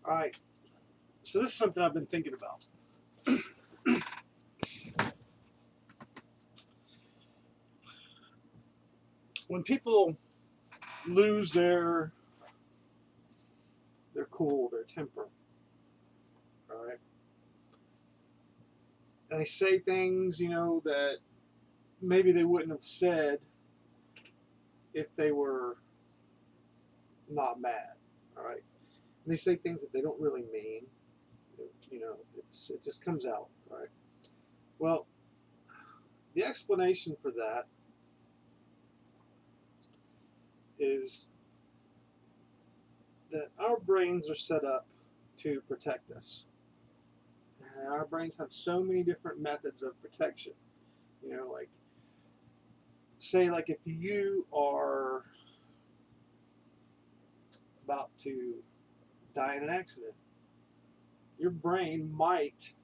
All right. So this is something I've been thinking about. When people lose their cool, their temper, all right, and they say things, that maybe they wouldn't have said if they were not mad, all right. And they say things that they don't really mean. It just comes out, all right. Well, the explanation for that is that our brains are set up to protect us. And our brains have so many different methods of protection. Like, say, like if you are about to die in an accident, your brain might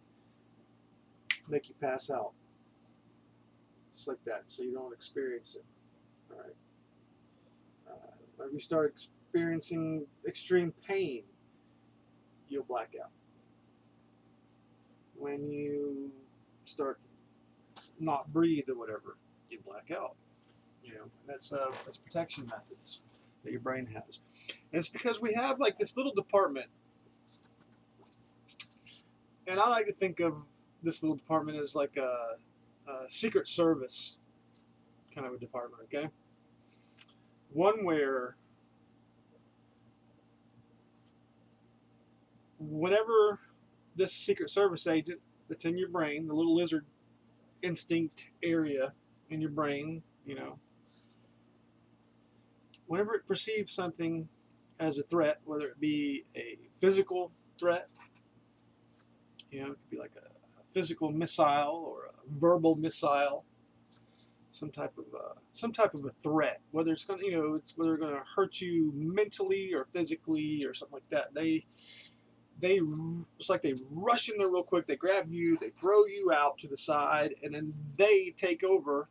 make you pass out, just like that, so you don't experience it. All right. When you start experiencing extreme pain, you'll black out. When you start not breathe or whatever, you black out. That's protection methods that your brain has, and it's because we have like this little department, and I like to think of this little department as like a Secret Service kind of a department. Okay, one where whenever this Secret Service agent that's in your brain, the little lizard instinct area in your brain, whenever it perceives something as a threat, whether it be a physical threat, it could be like a physical missile or a verbal missile, some type of a threat, whether it's going to, whether it's going to hurt you mentally or physically or something like that. It's like they rush in there real quick. They grab you, they throw you out to the side, and then they take over.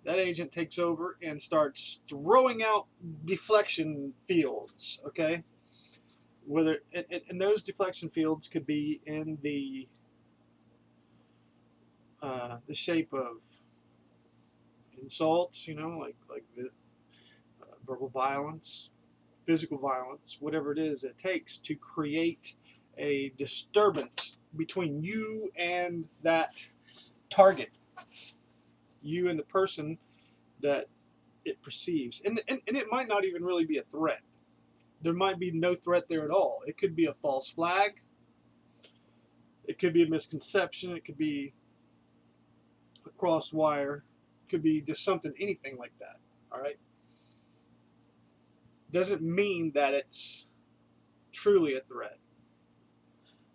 That agent takes over and starts throwing out deflection fields. Okay, whether and those deflection fields could be in the shape of insults, like verbal violence, physical violence, whatever it is it takes to create a disturbance between you and that target, you and the person that it perceives. And it might not even really be a threat. There might be no threat there at all. It could be a false flag. It could be a misconception. It could be a crossed wire. It could be just something, anything like that. All right? Doesn't mean that it's truly a threat.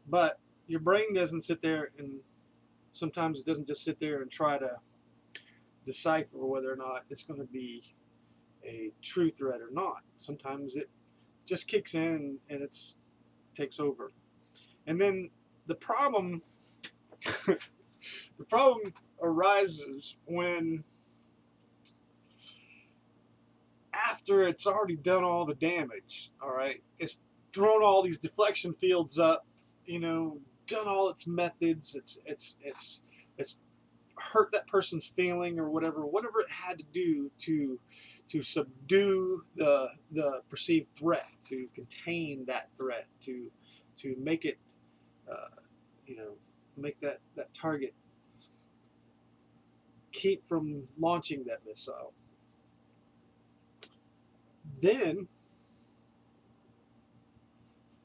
But your brain doesn't sit there, and sometimes it doesn't just sit there and try to decipher whether or not it's going to be a true threat or not. Sometimes it just kicks in and it takes over. And then the problem the problem arises when, after it's already done all the damage, all right, it's thrown all these deflection fields up, done all its methods, it's hurt that person's feeling or whatever it had to do to subdue the perceived threat, to contain that threat, to make it, make that target keep from launching that missile. Then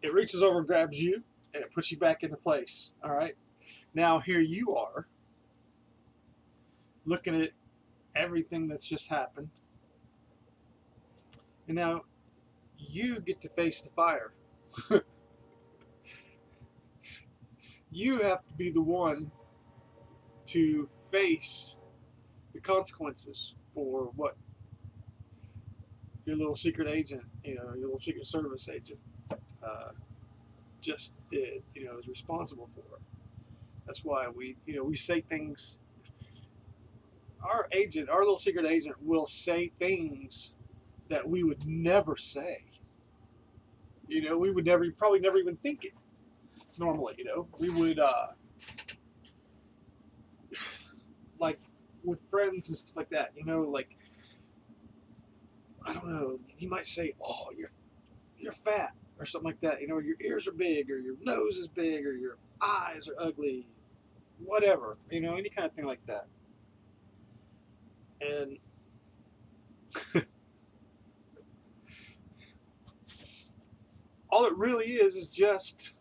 it reaches over and grabs you, and it puts you back into place. All right. Now here you are, looking at everything that's just happened, and now you get to face the fire. You have to be the one to face the consequences for what your little secret agent, your little Secret Service agent just did, is responsible for. That's why we say things. Our little secret agent will say things that we would never say You know, we would never, probably never even think it normally. You know, we would like with friends and stuff like that. You know, like I don't know. You might say, "Oh, you're fat," or something like that. You know, your ears are big, or your nose is big, or your eyes are ugly, whatever. You know, any kind of thing like that. And all it really is just,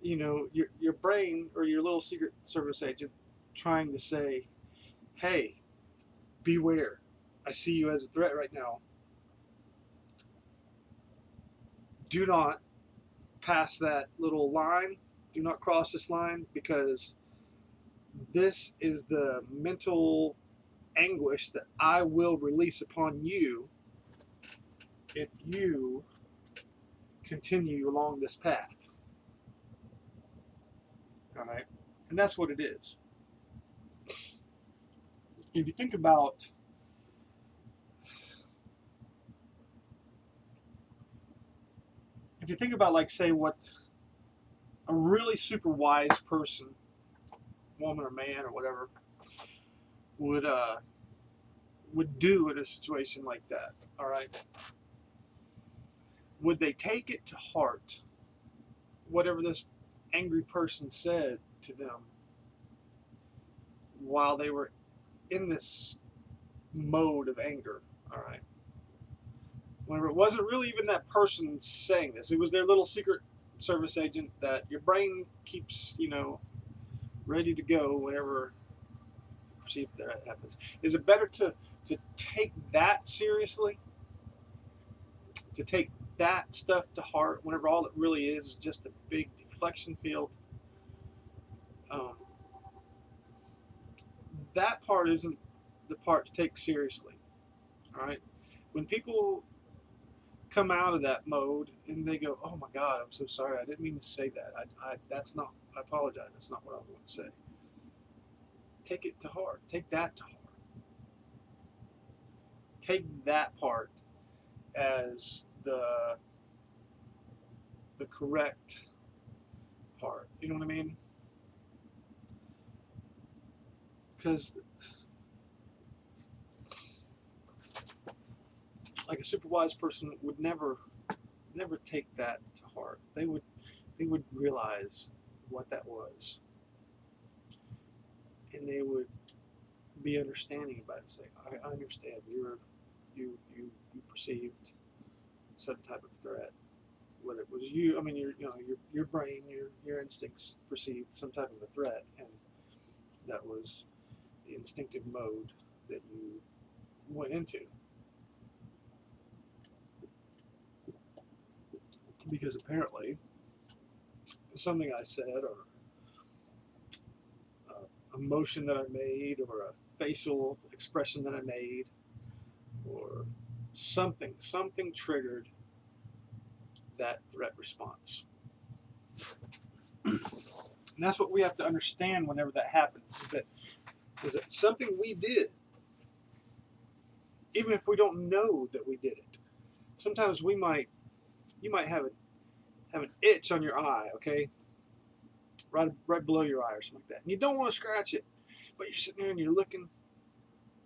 you know, your brain or your little secret service agent trying to say, "Hey, beware. I see you as a threat right now. Do not pass that little line. Do not cross this line, because this is the mental anguish that I will release upon you if you continue along this path." All right? And that's what it is. If you think about, like, say, what a really super wise person, woman or man or whatever, would do in a situation like that. All right, would they take it to heart, whatever this angry person said to them while they were in this mode of anger? All right, whenever it wasn't really even that person saying this, it was their little secret service agent that your brain keeps, you know, ready to go whenever perceived that happens. Is it better to take that seriously, to take that stuff to heart, whenever all it really is just a big deflection field? Um, that part isn't the part to take seriously. All right, when people come out of that mode and they go, "Oh my God, I'm so sorry. I didn't mean to say that. That's not. I apologize. That's not what I want to say." Take it to heart. Take that to heart. Take that part as the correct part. You know what I mean? Because like a super wise person would never take that to heart. They would realize what that was, and they would be understanding about it. Say, I understand you perceived some type of threat. Whether it was you, I mean, your brain, your instincts perceived some type of a threat, and that was the instinctive mode that you went into. Because apparently something I said, or a motion that I made, or a facial expression that I made, or something triggered that threat response. And that's what we have to understand whenever that happens, is that something we did, even if we don't know that we did it. Sometimes you might have an itch on your eye, okay, right below your eye or something like that, and you don't want to scratch it, but you're sitting there and you're looking,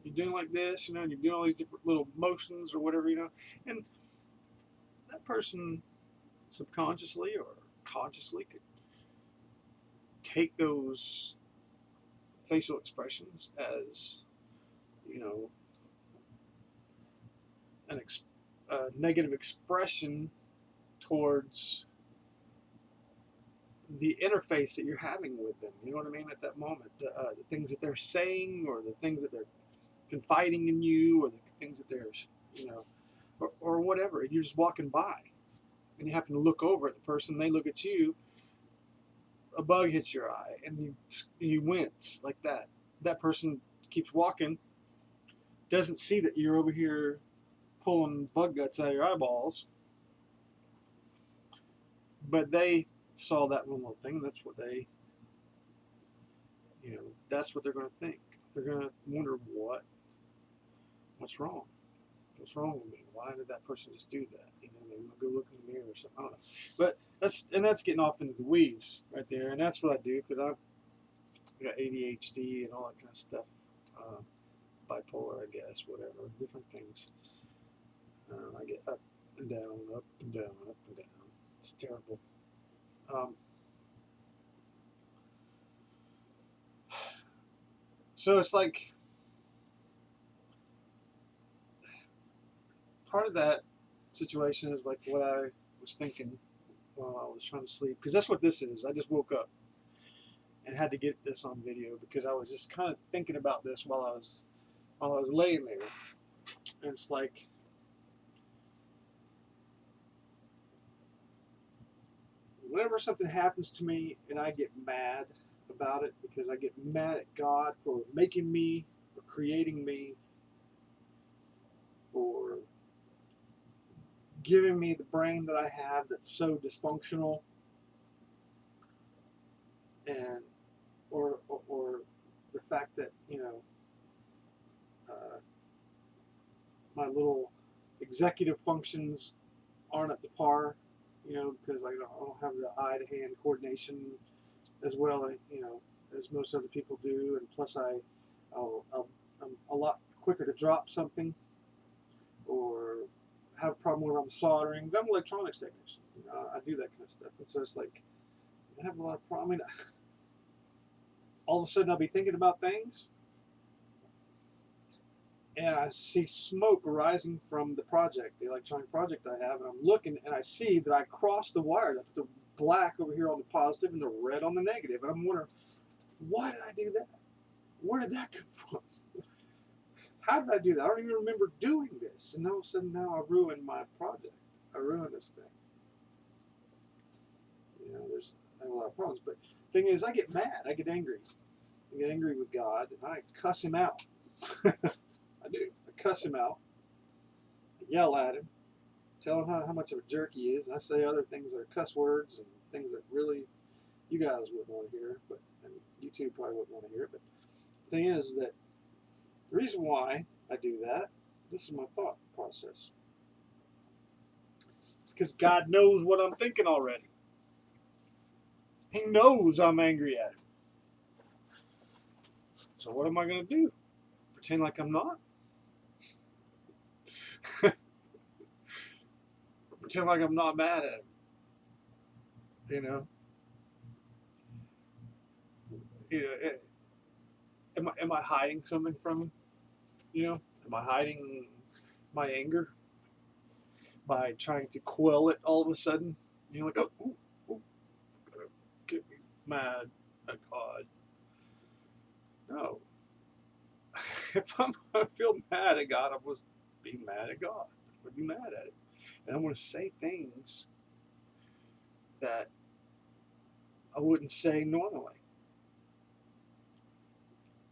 you're doing like this, you know, and you're doing all these different little motions or whatever, you know, and that person subconsciously or consciously could take those facial expressions as, you know, a negative expression towards the interface that you're having with them. You know what I mean? At that moment, the things that they're saying, or the things that they're confiding in you, or the things that they're, you know, or whatever. You're just walking by, and you happen to look over at the person. They look at you. A bug hits your eye, and you wince like that. That person keeps walking, doesn't see that you're over here pulling bug guts out of your eyeballs, but they saw that one little thing. That's what they, you know, that's what they're going to think. They're going to wonder what's wrong. What's wrong with me? Why did that person just do that? You know, they're going to go look in the mirror something. I don't know. But that's getting off into the weeds right there. And that's what I do because I got ADHD and all that kind of stuff. Bipolar, I guess, whatever, different things. I get up and down, up and down, up and down. It's terrible. So it's like part of that situation is like what I was thinking while I was trying to sleep, because that's what this is. I just woke up and had to get this on video because I was just kind of thinking about this while I was laying there, and it's like whenever something happens to me and I get mad about it because I get mad at God for making me, for creating me, for giving me the brain that I have that's so dysfunctional, and or the fact that my little executive functions aren't up to par, because I don't have the eye-to-hand coordination as well, as most other people do, and plus I'm a lot quicker to drop something or have a problem when I'm soldering. I'm an electronics technician. I do that kind of stuff, and so it's like I have a lot of problems. I mean, all of a sudden I'll be thinking about things, and I see smoke rising from the project, the electronic project I have, and I'm looking and I see that I crossed the wires. I put the black over here on the positive and the red on the negative, and I'm wondering, why did I do that? Where did that come from? How did I do that? I don't even remember doing this, and all of a sudden now I ruined my project. I ruined this thing. I have a lot of problems, but the thing is, I get mad. I get angry. I get angry with God, and I cuss him out. I do. I cuss him out. I yell at him. Tell him how much of a jerk he is, and I say other things that are cuss words and things that really you guys wouldn't want to hear, and you two probably wouldn't want to hear it. But the thing is that the reason why I do that, this is my thought process, because God knows what I'm thinking already. He knows I'm angry at him. So what am I going to do? Pretend like I'm not? Pretend like I'm not mad at him? Am I hiding something from him? Am I hiding my anger by trying to quell it all of a sudden? Like, oh, ooh, get me mad at God. No. If I'm going to feel mad at God, I'm going to be mad at God. I'm going to be mad at it. And I'm going to say things that I wouldn't say normally.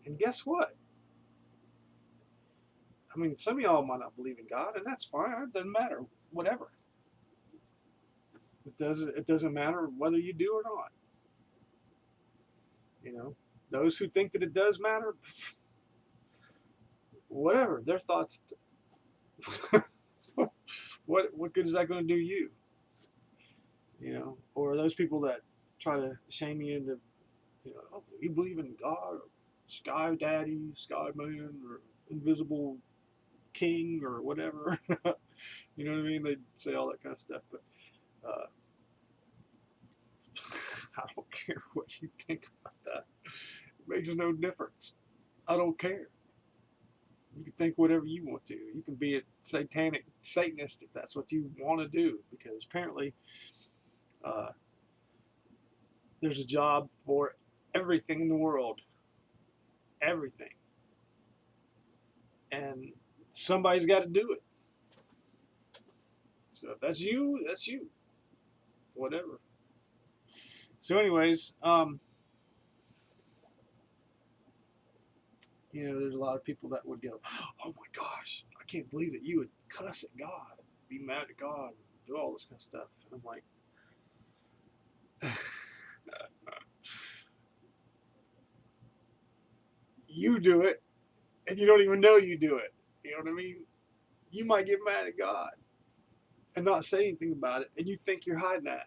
And guess what? I mean, some of y'all might not believe in God, and that's fine. It doesn't matter. Whatever. It doesn't matter whether you do or not. Those who think that it does matter, whatever. Their thoughts. What good is that going to do you? Or those people that try to shame you into, oh, you believe in God, or Sky Daddy, Sky Man, or Invisible King, or whatever. You know what I mean? They say all that kind of stuff, but I don't care what you think about that. It makes no difference. I don't care. You can think whatever you want to. You can be a satanic Satanist if that's what you want to do, because apparently there's a job for everything in the world. Everything. And somebody's got to do it. So if that's you, that's you. Whatever. So anyways, there's a lot of people that would go, oh my gosh, I can't believe that you would cuss at God, be mad at God, do all this kind of stuff. And I'm like, you do it, and you don't even know you do it. You know what I mean? You might get mad at God and not say anything about it, and you think you're hiding that.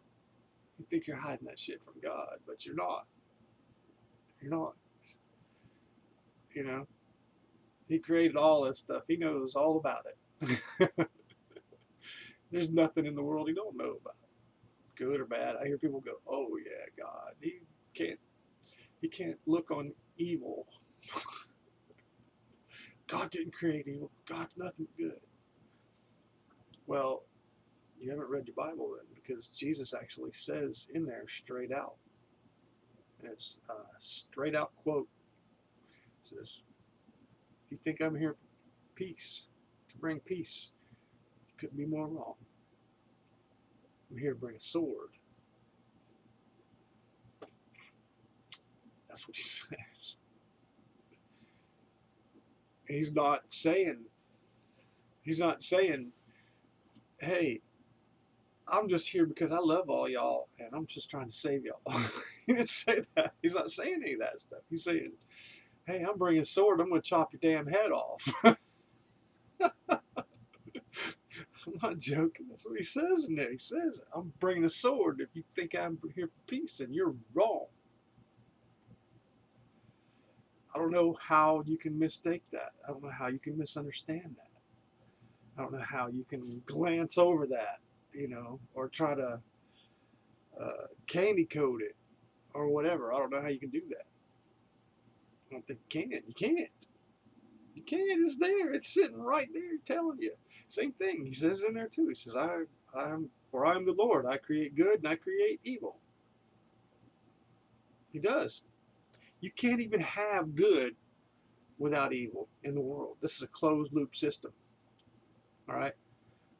You think you're hiding that shit from God, but you're not. You're not. You know, He created all this stuff. He knows all about it. There's nothing in the world He don't know about, good or bad. I hear people go, "Oh yeah, God, can't. He can't look on evil. God didn't create evil. God's nothing good." Well, you haven't read your Bible then, because Jesus actually says in there straight out, and it's a straight out quote. It says, "If you think I'm here for peace, to bring peace, you couldn't be more wrong. I'm here to bring a sword." That's what He says. He's not saying, "Hey, I'm just here because I love all y'all and I'm just trying to save y'all." He didn't say that. He's not saying any of that stuff. He's saying, "Hey, I'm bringing a sword. I'm going to chop your damn head off." I'm not joking. That's what He says in there. He says, "I'm bringing a sword. If you think I'm here for peace, then you're wrong." I don't know how you can mistake that. I don't know how you can misunderstand that. I don't know how you can glance over that, or try to candy coat it or whatever. I don't know how you can do that. I don't think you can. You can't. You can't. It's there. It's sitting right there telling you. Same thing. He says in there too. He says, I'm the Lord. I create good and I create evil." He does. You can't even have good without evil in the world. This is a closed loop system. All right.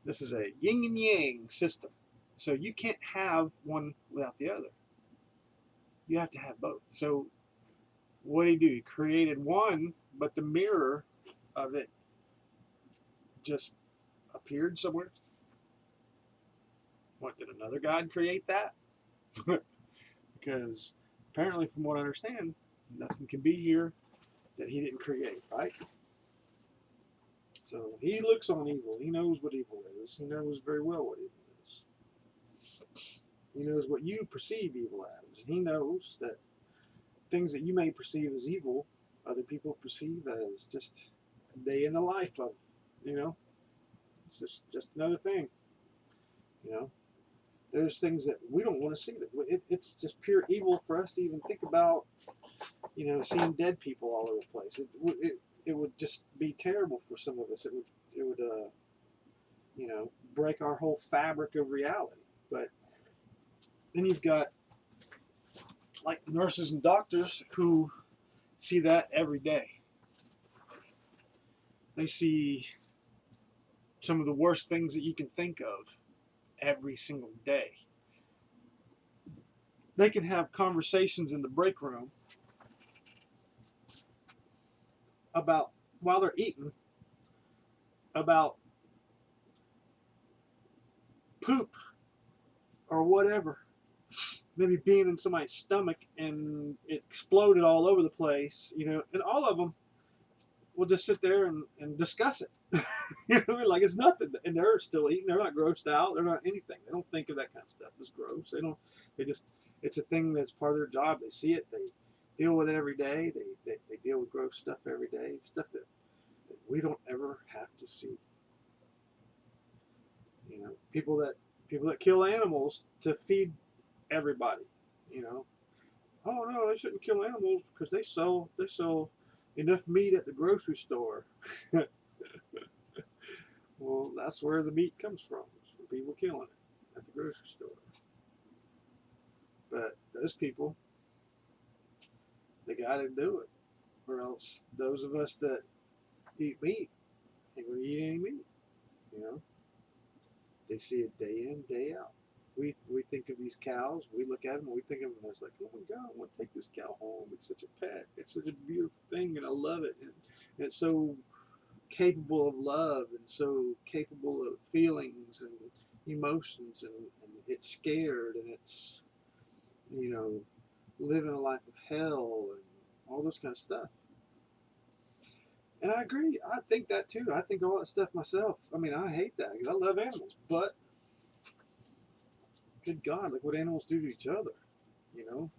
This is a yin and yang system. So you can't have one without the other. You have to have both. So what did He do? He created one, but the mirror of it just appeared somewhere. What, did another God create that? Because apparently, from what I understand, nothing can be here that He didn't create, right? So He looks on evil. He knows what evil is. He knows very well what evil is. He knows what you perceive evil as. He knows that things that you may perceive as evil, other people perceive as just a day in the life of, it's just another thing. There's things that we don't want to see. It's just pure evil for us to even think about, seeing dead people all over the place. It would just be terrible for some of us. It would break our whole fabric of reality. But then you've got like nurses and doctors who see that every day. They see some of the worst things that you can think of every single day. They can have conversations in the break room about, while they're eating, about poop or whatever. Maybe being in somebody's stomach and it exploded all over the place, and all of them will just sit there and discuss it. Like it's nothing. And they're still eating. They're not grossed out. They're not anything. They don't think of that kind of stuff as gross. It's a thing that's part of their job. They see it. They deal with it every day. They deal with gross stuff every day. Stuff that we don't ever have to see. People that kill animals to feed everybody. Oh no, they shouldn't kill animals because they sell enough meat at the grocery store. Well, that's where the meat comes from. It's from people killing it at the grocery store. But those people, they got to do it, or else those of us that eat meat ain't going to eat any meat. They see it day in, day out. We think of these cows. We look at them and we think of them as like, oh my God, I want to take this cow home. It's such a pet. It's such a beautiful thing, and I love it. And it's so capable of love and so capable of feelings and emotions, and it's scared, and it's living a life of hell and all this kind of stuff. And I agree. I think that too. I think all that stuff myself. I mean, I hate that because I love animals, but good God, like what animals do to each other. You know,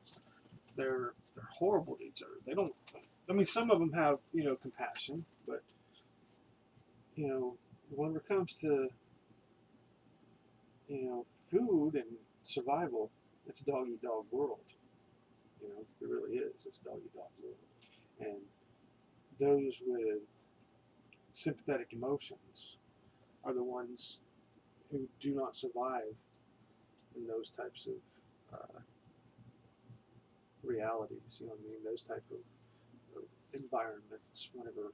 they're horrible to each other. They don't. I mean, some of them have compassion, but when it comes to food and survival, it's a dog eat dog world. It really is. It's a dog eat dog world, and those with sympathetic emotions are the ones who do not survive in those types of realities. You know what I mean? Those type of environments. Whenever,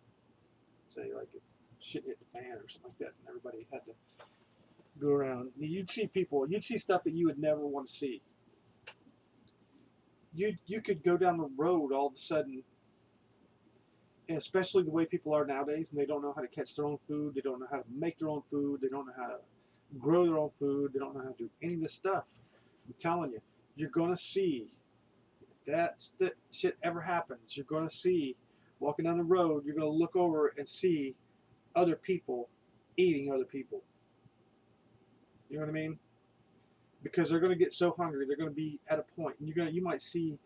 say, like if shit hit the fan or something like that, and everybody had to go around, you'd see stuff that you would never want to see. You could go down the road all of a sudden, especially the way people are nowadays, and they don't know how to catch their own food. They don't know how to make their own food. They don't know how to grow their own food. They don't know how to do any of this stuff. I'm telling you, you're gonna see that shit ever happens. You're gonna see walking down the road. You're gonna look over and see other people eating other people. You know what I mean? Because they're gonna get so hungry. They're gonna be at a point, and you might see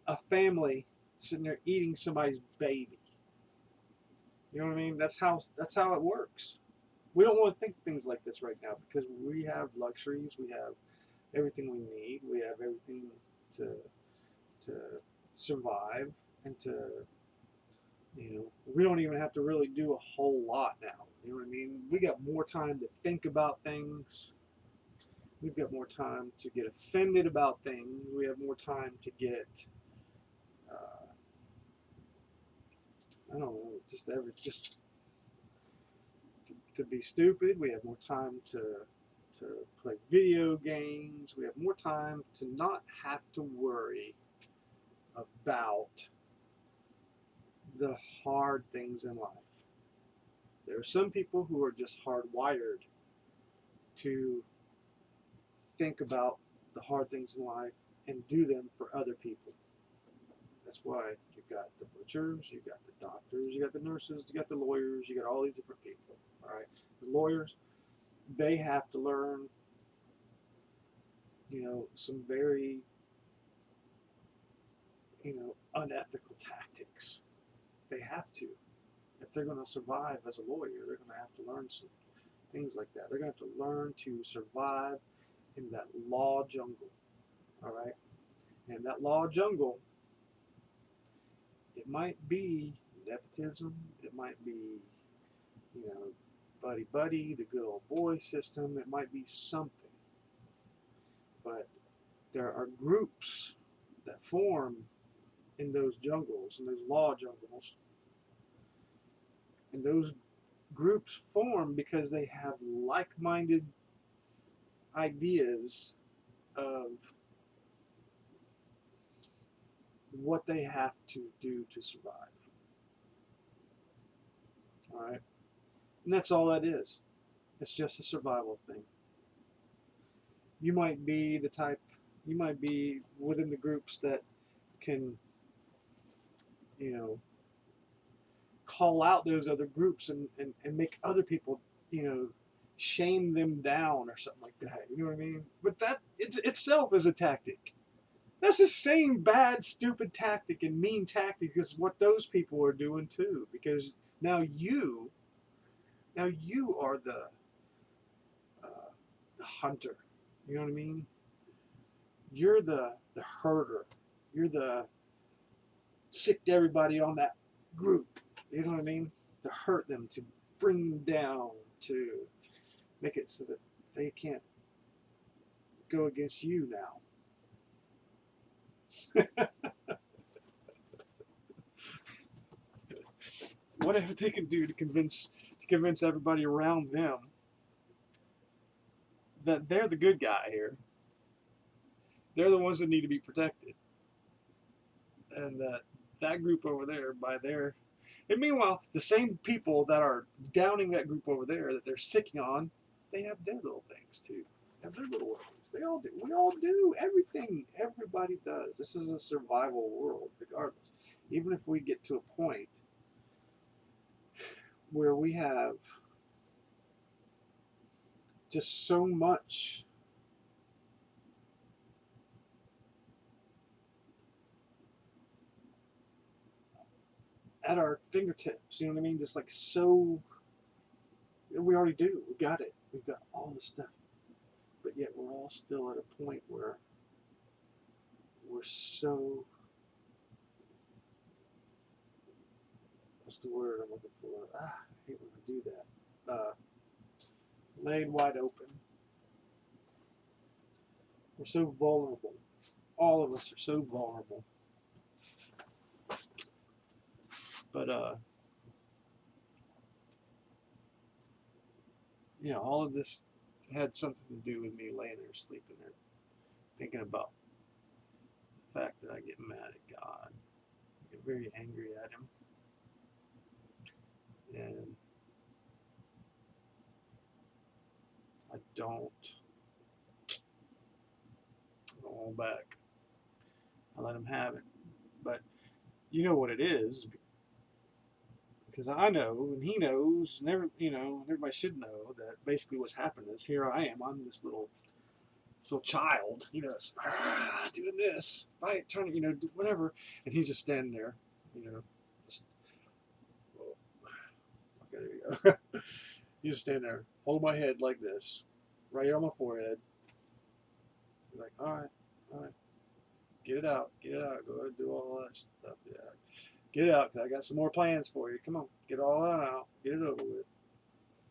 a family sitting there eating somebody's baby. You know what I mean? That's how it works. We don't want to think things like this right now because we have luxuries. We have everything we need. We have everything to survive and to we don't even have to really do a whole lot now. You know what I mean? We got more time to think about things. We've got more time to get offended about things. We have more time to get I don't know, just to be stupid. We have more time to play video games. We have more time to not have to worry about the hard things in life. There are some people who are just hardwired to think about the hard things in life and do them for other people. That's why you've got the butchers, you've got the doctors, you got the nurses, you got the lawyers, you got all these different people. All right, the lawyers, they have to learn, some very, unethical tactics. They have to. If they're going to survive as a lawyer, they're going to have to learn some things like that. They're going to have to learn to survive in that law jungle. All right, and that law jungle, it might be nepotism. It might be, buddy buddy, the good old boy system. It might be something. But there are groups that form in those jungles, in those law jungles. And those groups form because they have like-minded ideas of what they have to do to survive. All right? And that's all that is. It's just a survival thing. You might be within the groups that can, call out those other groups and make other people, shame them down or something like that. You know what I mean? But that itself is a tactic. That's the same bad, stupid tactic and mean tactic as what those people are doing too. Because now you are the hunter. You know what I mean? You're the herder. You're the sick to everybody on that group. You know what I mean? To hurt them, to bring them down, to make it so that they can't go against you now. Whatever they can do to convince everybody around them that they're the good guy here. They're the ones that need to be protected. And that group over there, and meanwhile, the same people that are downing that group over there that they're sicking on, they have their little things too. They have their little ways. They all do. We all do. Everything. Everybody does. This is a survival world, regardless. Even if we get to a point where we have just so much at our fingertips. You know what I mean? Just like so, we already do. We got it. We've got all this stuff, but yet we're all still at a point where we're so, what's the word I'm looking for? I hate when I do that. Laid wide open. We're so vulnerable. All of us are so vulnerable. But yeah, all of this had something to do with me laying there sleeping there, thinking about the fact that I get mad at God, I get very angry at Him, and I don't hold back. I let Him have it. But you know what it is, because I know, and He knows, and everybody should know that basically what's happened is here I am. I'm this little child, doing this, fight, trying to, do whatever, and He's just standing there, just, oh, okay, there you go. He's just standing there, hold my head like this, right here on my forehead. He's like, all right, get it out, go ahead and do all that stuff, yeah. Get it out, because I got some more plans for you. Come on, get all that out, get it over with.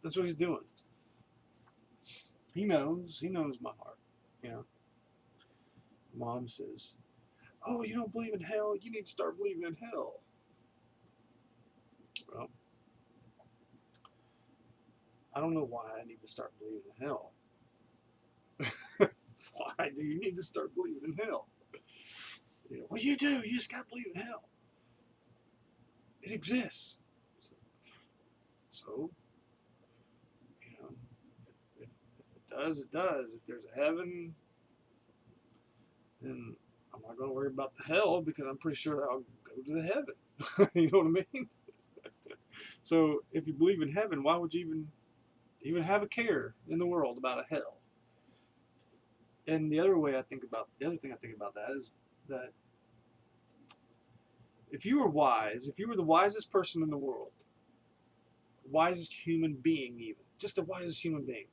That's what He's doing. He knows my heart, you know. Mom says, oh, you don't believe in hell? You need to start believing in hell. Well, I don't know why I need to start believing in hell. Why do you need to start believing in hell? Well, you do. You just got to believe in hell. It exists. So, if it does, it does. If there's a heaven, then I'm not going to worry about the hell, because I'm pretty sure I'll go to the heaven. You know what I mean? So if you believe in heaven, why would you even have a care in the world about a hell? And the other thing I think about that is that if you were wise, if you were the wisest person in the world, wisest human being, even just the wisest human being,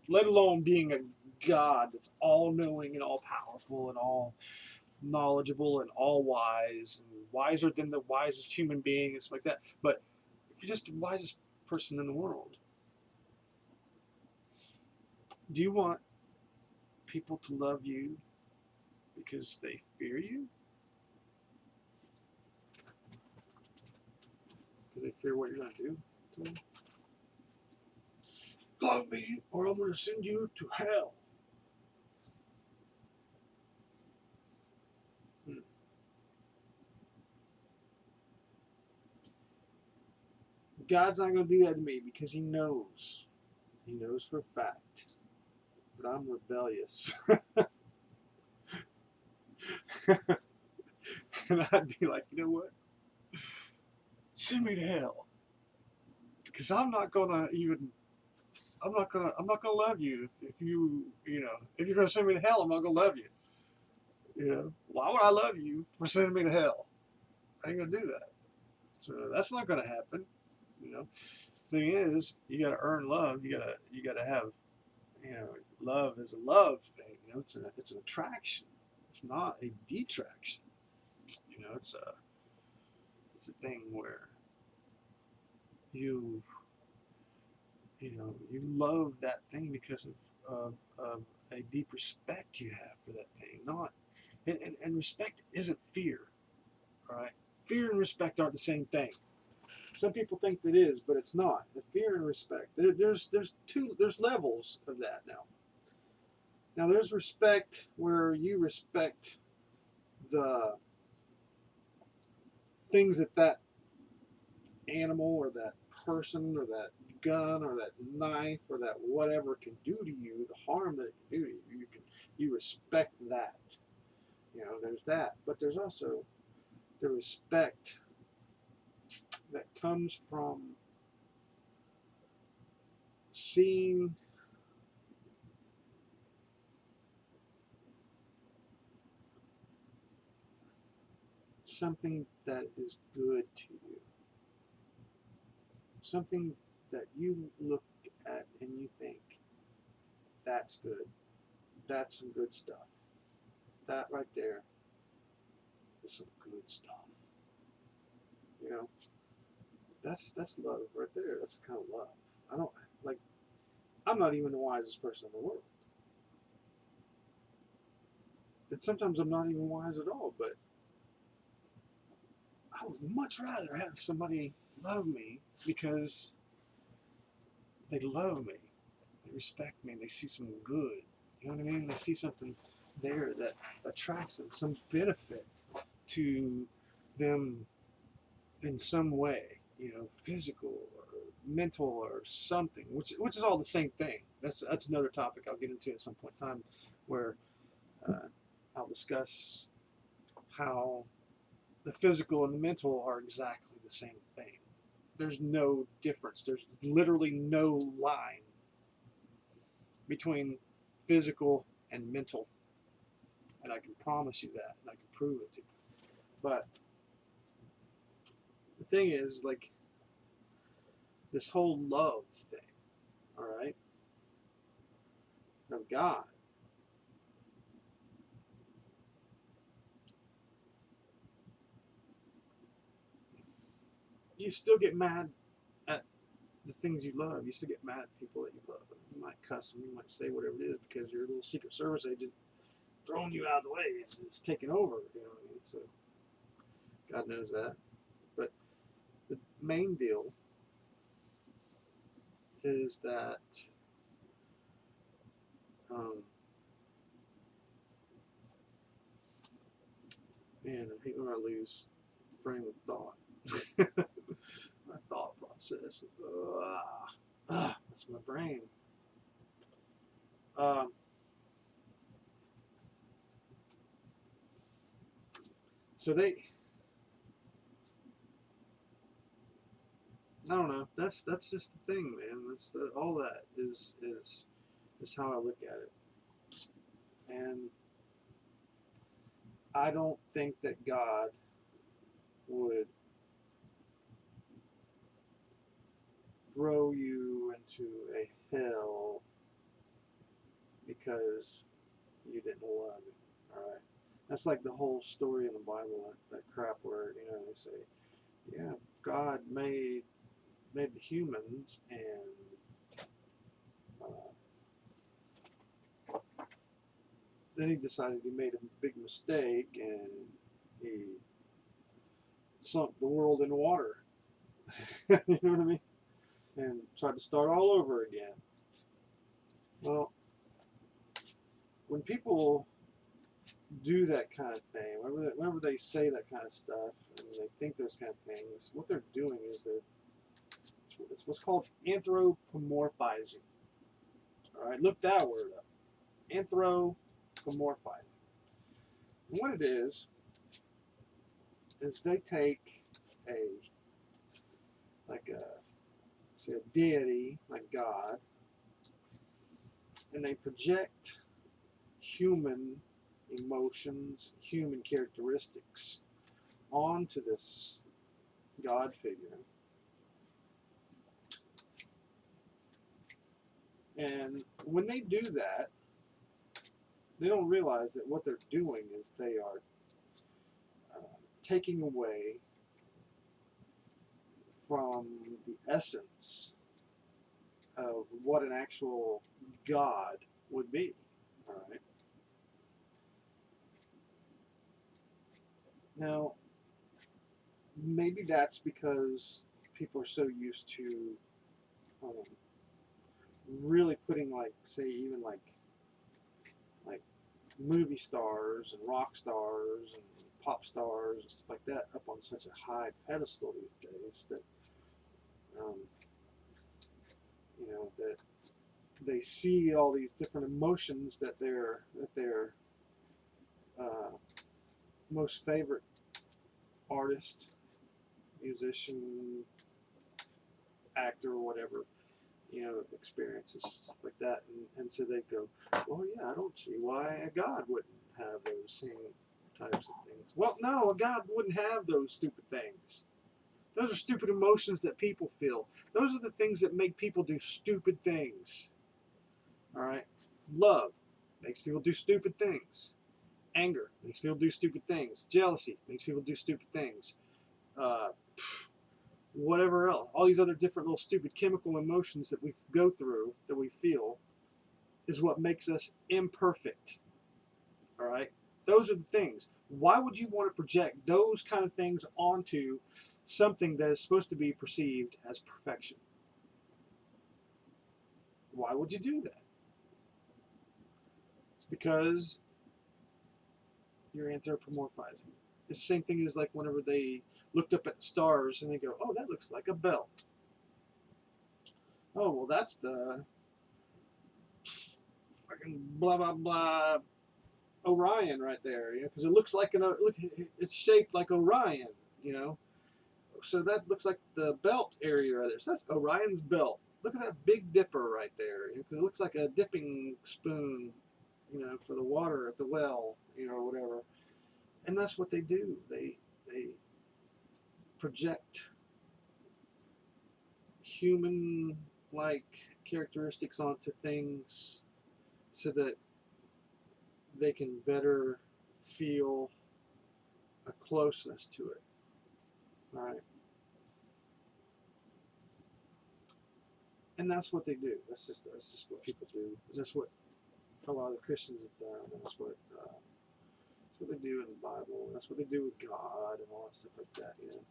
let alone being a God that's all knowing and all powerful and all knowledgeable and all wise and wiser than the wisest human being and stuff like that. But if you're just the wisest person in the world, do you want people to love you because they fear you? Because they fear what you're going to do to them? Love me or I'm going to send you to hell. God's not going to do that to me because He knows. He knows for a fact that I'm rebellious. And I'd be like, you know what? Send me to hell. Because I'm not gonna love you if you're gonna send me to hell, I'm not gonna love you. Why would I love you for sending me to hell? I ain't gonna do that. So that's not gonna happen. The thing is, you gotta earn love. You gotta have, love is a love thing. It's an attraction. It's not a detraction. It's a thing where you you love that thing because of a deep respect you have for that thing. Not and respect isn't fear, right? Fear and respect aren't the same thing. Some people think that is, but it's not. The fear and respect. There's levels of that now. Now there's respect where you respect the things that animal or that person or that gun or that knife or that whatever can do to you, the harm that it can do to you, you respect that. There's that. But there's also the respect that comes from seeing something that is good to you. Something that you look at and you think, that's good. That's some good stuff. That right there is some good stuff. You know, that's love right there. That's the kind of love. I don't like. I'm not even the wisest person in the world, and sometimes I'm not even wise at all. But I would much rather have somebody love me because they love me, they respect me, and they see some good. You know what I mean? They see something there that attracts them, some benefit to them in some way, you know, physical or mental or something, which is all the same thing. That's another topic I'll get into at some point in time, where I'll discuss how the physical and the mental are exactly the same thing. There's no difference. There's literally no line between physical and mental, and I can promise you that, and I can prove it to you. But the thing is, like, this whole love thing, all right, of God, you still get mad at the things you love. You still get mad at people that you love. You might cuss them, you might say whatever it is because your little Secret Service agent throwing you out of the way and it's taking over. You know what I mean? So God knows that. But the main deal is that um, man, I hate when I lose frame of thought. My thought process. That's my brain. Um, so I don't know. That's just the thing, man. All that is how I look at it. And I don't think that God would throw you into a hell because you didn't love him. All right. That's like the whole story in the Bible, that crap where, you know, they say, yeah, God made the humans, and then he decided he made a big mistake, and he sunk the world in water. You know what I mean? And tried to start all over again. Well, when people do that kind of thing, whenever they say that kind of stuff, and they think those kind of things, what they're doing is it's what's called anthropomorphizing. All right, look that word up. Anthropomorphizing. And what it is they take a like a say a deity like God, and they project human emotions, human characteristics onto this God figure. And when they do that, they don't realize that what they're doing is they are taking away from the essence of what an actual God would be. All right. Now, maybe that's because people are so used to um, really putting, like, say, even like movie stars and rock stars and pop stars and stuff like that up on such a high pedestal these days that um, you know, that they see all these different emotions that their uh, most favorite artist, musician, actor, whatever, you know, experiences, stuff like that, and so they go, well, yeah, I don't see why a God wouldn't have those same types of things. Well, no, a God wouldn't have those stupid things. Those are stupid emotions that people feel. Those are the things that make people do stupid things. All right? Love makes people do stupid things. Anger makes people do stupid things. Jealousy makes people do stupid things. Uh, whatever else. All these other different little stupid chemical emotions that we go through, that we feel, is what makes us imperfect. All right? Those are the things. Why would you want to project those kind of things onto something that is supposed to be perceived as perfection? Why would you do that? It's because you're anthropomorphizing. It's the same thing as like whenever they looked up at the stars and they go, oh, that looks like a belt. Oh, well, that's the fucking blah, blah, blah Orion right there, you know, because it looks like look, it's shaped like Orion, you know. So that looks like the belt area right there. So that's Orion's belt. Look at that Big Dipper right there, you know, because it looks like a dipping spoon, you know, for the water at the well, you know, or whatever. And that's what they do. They project human-like characteristics onto things so that they can better feel a closeness to it. All right. And that's what they do. That's just what people do. And that's what a lot of the Christians have done. That's what they do in the Bible. That's what they do with God and all that stuff like that. You know,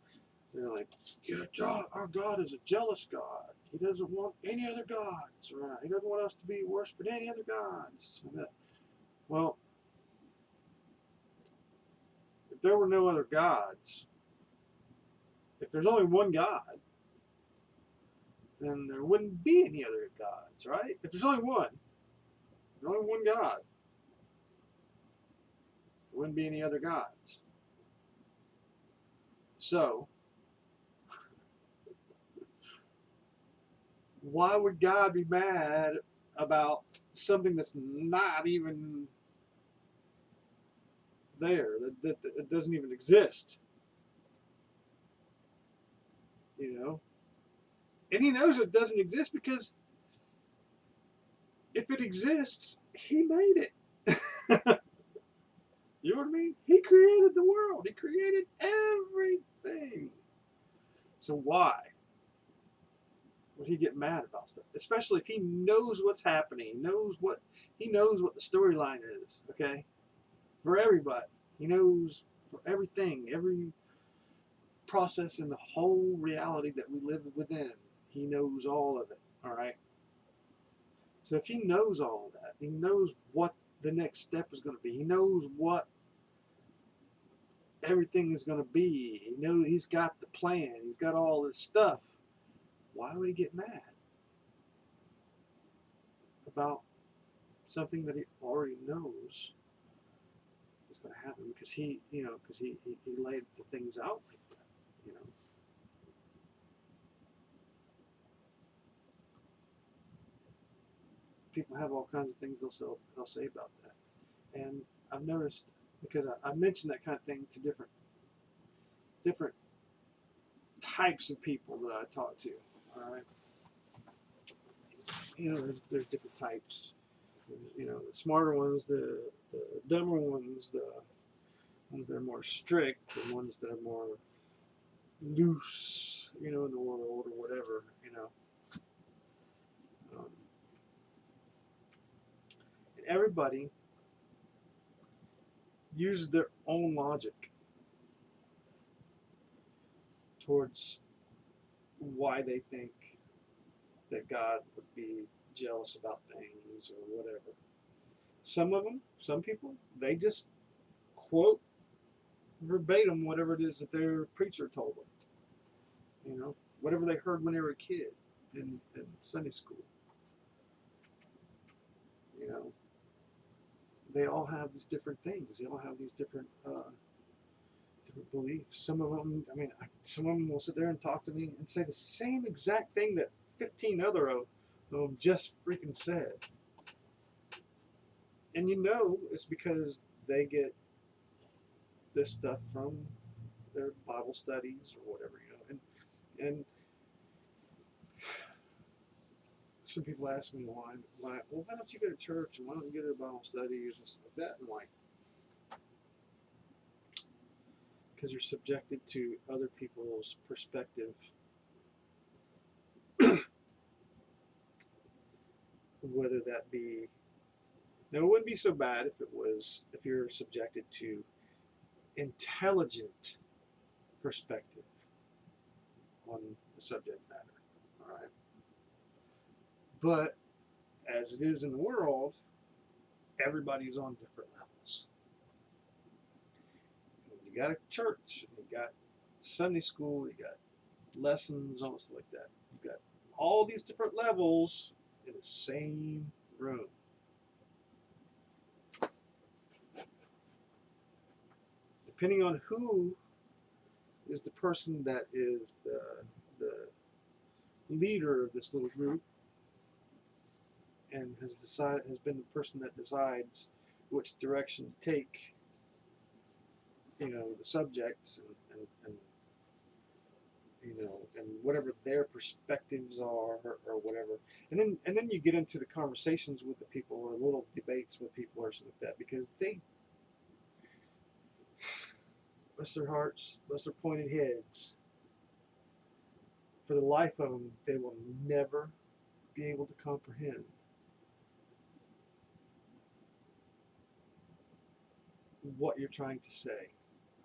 they're like, yeah, our God is a jealous God. He doesn't want any other gods, right? He doesn't want us to be worshipping any other gods. Well, if there were no other gods, if there's only one God, then there wouldn't be any other gods, right? If there's only one God, there wouldn't be any other gods. So, why would God be mad about something that's not even there, that it doesn't even exist? You know? And he knows it doesn't exist because if it exists, he made it. You know what I mean? He created the world. He created everything. So why would he get mad about stuff? Especially if he knows what's happening. He knows what the storyline is, okay? For everybody. He knows for everything, every process in the whole reality that we live within. He knows all of it, all right? So if he knows all of that, he knows what the next step is going to be. He knows what everything is going to be. He knows he's got the plan. He's got all this stuff. Why would he get mad about something that he already knows is going to happen? Because he laid the things out like that, you know. People have all kinds of things they'll say about that, and I've noticed because I mentioned that kind of thing to different types of people that I talk to. All right, you know, there's different types. You know, the smarter ones, the dumber ones, the ones that are more strict, and ones that are more loose, you know, in the world or whatever, you know. And everybody uses their own logic towards why they think that God would be jealous about things or whatever. Some people, they just quote verbatim whatever it is that their preacher told them. You know, whatever they heard when they were a kid in Sunday school. You know, they all have these different things. They all have these different beliefs. Some of them, some of them will sit there and talk to me and say the same exact thing that 15 other of them just freaking said. And you know, it's because they get this stuff from their Bible studies or whatever, and some people ask me why don't you go to church and why don't you go to Bible studies and stuff like that? And like, because you're subjected to other people's perspective, whether that be, now it wouldn't be so bad if you're subjected to intelligent perspective on the subject matter, all right? But as it is in the world, everybody's on different levels. You got a church, you got Sunday school, you got lessons, almost like that. You got all these different levels in the same room. Depending on who is the person that is the leader of this little group and has been the person that decides which direction to take, the subjects and and whatever their perspectives are or whatever. And then you get into the conversations with the people or little debates with people or something like that, because they, bless their hearts, bless their pointed heads, for the life of them, they will never be able to comprehend what you're trying to say.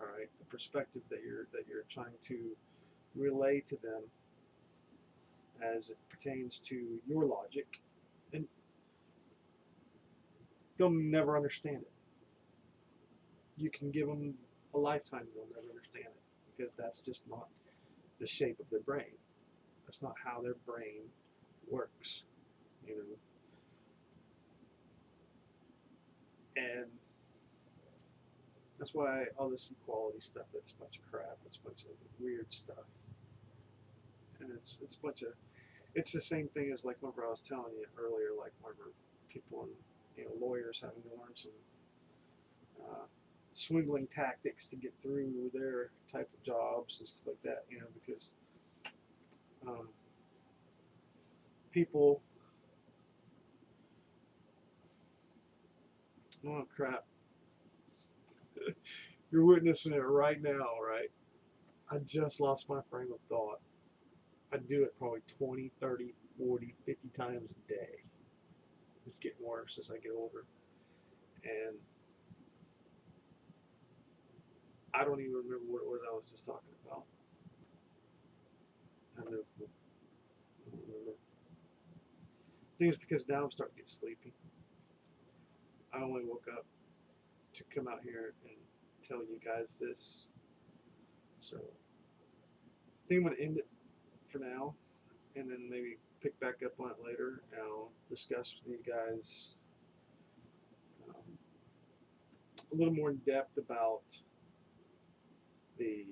All right, the perspective that you're trying to relay to them as it pertains to your logic, and they'll never understand it. You can give them a lifetime, they'll never understand it, because that's just not the shape of their brain. That's not how their brain works, And that's why all this equality stuff, that's a bunch of crap. It's a bunch of weird stuff. And it's a bunch of, it's the same thing as like whenever I was telling you earlier, like whenever people and lawyers having to learn some swindling tactics to get through their type of jobs and stuff like that, because people, oh crap, you're witnessing it right now, right? I just lost my frame of thought. I do it probably 20, 30, 40, 50 times a day. It's getting worse as I get older. And I don't even remember what it was I was just talking about. I have no clue. I don't remember. I think it's because now I'm starting to get sleepy. I only woke up to come out here and tell you guys this. So I think I'm going to end it for now, and then maybe pick back up on it later, and I'll discuss with you guys a little more in depth about the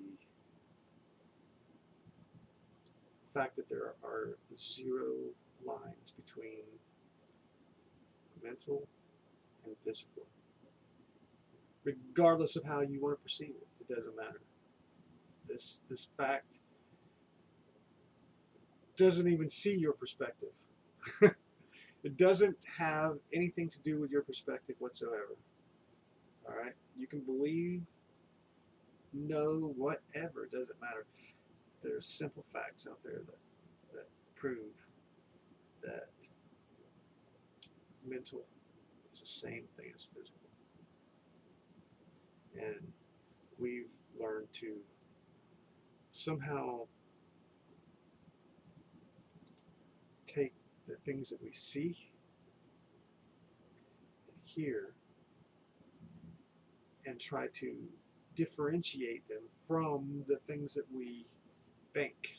fact that there are 0 lines between mental and physical. Regardless of how you want to perceive it, it doesn't matter. This fact doesn't even see your perspective. It doesn't have anything to do with your perspective whatsoever. All right? You can believe, know, whatever. It doesn't matter. There's simple facts out there that prove that mental is the same thing as physical. And we've learned to somehow take the things that we see and hear and try to differentiate them from the things that we think.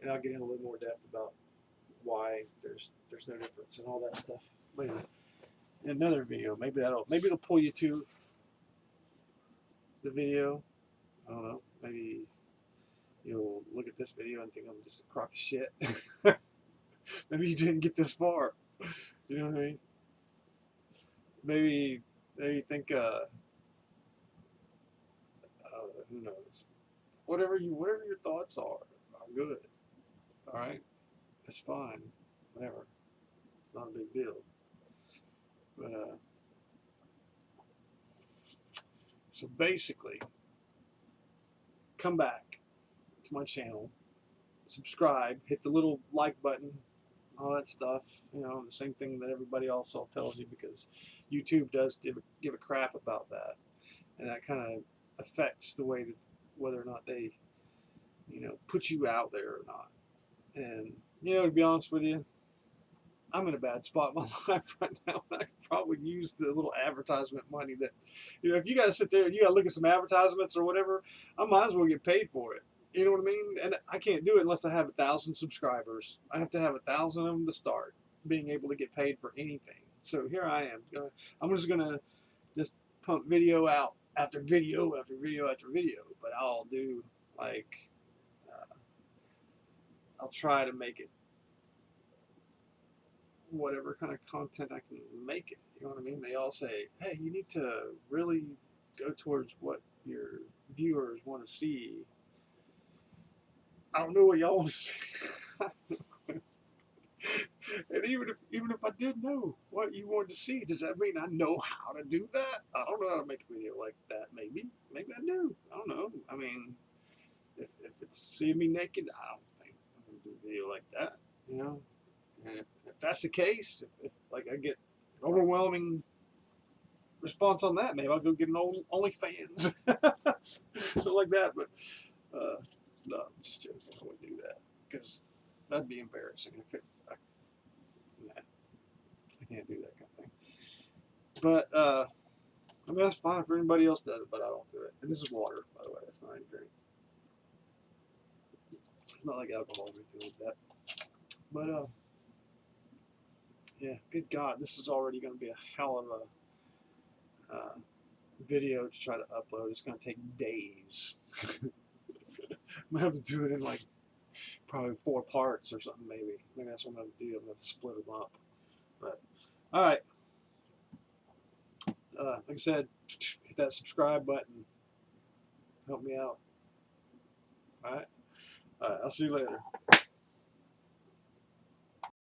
And I'll get in a little more depth about why there's no difference and all that stuff later in another video. Maybe it'll pull you to the video. I don't know. Maybe you'll look at this video and think I'm just a crock of shit. Maybe you didn't get this far. You know what I mean? maybe think I don't know, who knows? Whatever your thoughts are, I'm good. All right, it's fine. Whatever. It's not a big deal. But so basically, come back to my channel, subscribe, hit the little like button, all that stuff. You know, the same thing that everybody else tells you, because YouTube does give a crap about that, and that kind of affects the way that whether or not they, put you out there or not. And to be honest with you, I'm in a bad spot in my life right now, and I could probably use the little advertisement money that, if you got to sit there and you got to look at some advertisements or whatever, I might as well get paid for it. You know what I mean? And I can't do it unless I have 1,000 subscribers. I have to have 1,000 of them to start being able to get paid for anything. So here I am. I'm just gonna just pump video out after video after video after video. But I'll do like I'll try to make it whatever kind of content I can make it. You know what I mean? They all say, hey, you need to really go towards what your viewers want to see. I don't know what y'all want to see. And even if I did know what you wanted to see, does that mean I know how to do that? I don't know how to make a video like that. Maybe I do. I don't know. I mean, if it's seeing me naked, I don't think I'm gonna do a video like that. You know, and if that's the case, if like I get overwhelming response on that, maybe I'll go get an OnlyFans, something like that. But no, I'm just joking. I wouldn't do that because that'd be embarrassing. Nah, I can't do that kind of thing. But I mean, that's fine if anybody else does it, but I don't do it. And this is water, by the way. That's not any drink. It's not like alcohol or anything like that. But yeah, good God, this is already going to be a hell of a video to try to upload. It's going to take days. I'm going to have to do it in like probably 4 parts or something, maybe. Maybe that's what I'm going to do. I'm going to split them up. But, all right. Like I said, hit that subscribe button. Help me out. All right. All right. I'll see you later.